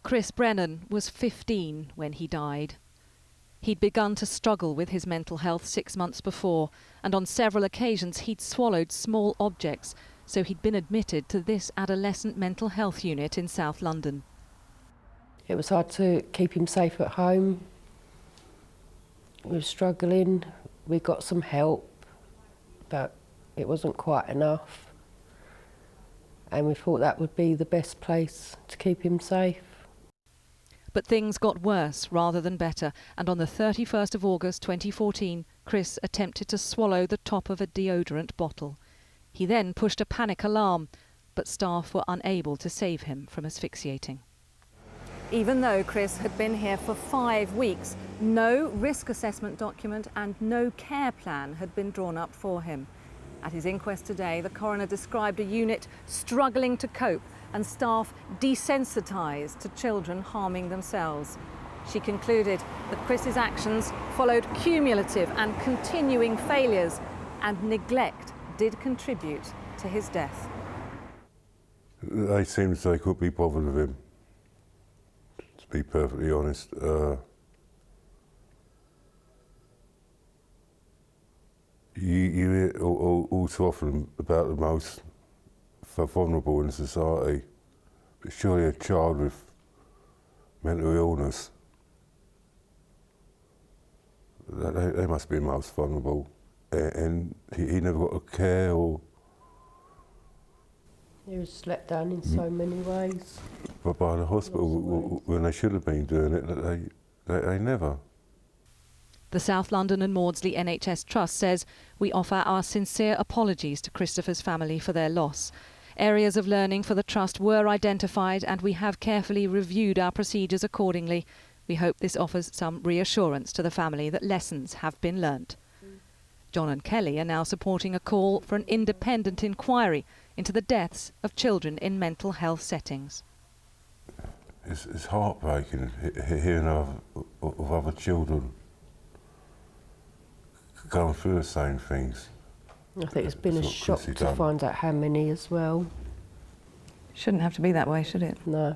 Chris Brennan was 15 when he died. He'd begun to struggle with his mental health 6 months before, and on several occasions he'd swallowed small objects, so he'd been admitted to this adolescent mental health unit in South London. It was hard to keep him safe at home. We were struggling. We got some help, but it wasn't quite enough. And we thought that would be the best place to keep him safe. But things got worse rather than better, and on the 31st of August 2014, Chris attempted to swallow the top of a deodorant bottle. He then pushed a panic alarm, but staff were unable to save him from asphyxiating. Even though Chris had been here for 5 weeks, no risk assessment document and no care plan had been drawn up for him. At his inquest today, the coroner described a unit struggling to cope and staff desensitised to children harming themselves. She concluded that Chris's actions followed cumulative and continuing failures, and neglect did contribute to his death. They seemed as they could be bothered with him, to be perfectly honest. You hear all too often about the most vulnerable in society, but surely a child with mental illness, they must be the most vulnerable, and he never got a care or... He was let down in so many ways. But by the hospital, when they should have been doing it, they never. The South London and Maudsley NHS Trust says, "We offer our sincere apologies to Christopher's family for their loss. Areas of learning for the Trust were identified and we have carefully reviewed our procedures accordingly. We hope this offers some reassurance to the family that lessons have been learnt." John and Kelly are now supporting a call for an independent inquiry into the deaths of children in mental health settings. It's heartbreaking hearing of other children going through the same things. I think it's been a shock to find out how many as well. Shouldn't have to be that way, should it? No.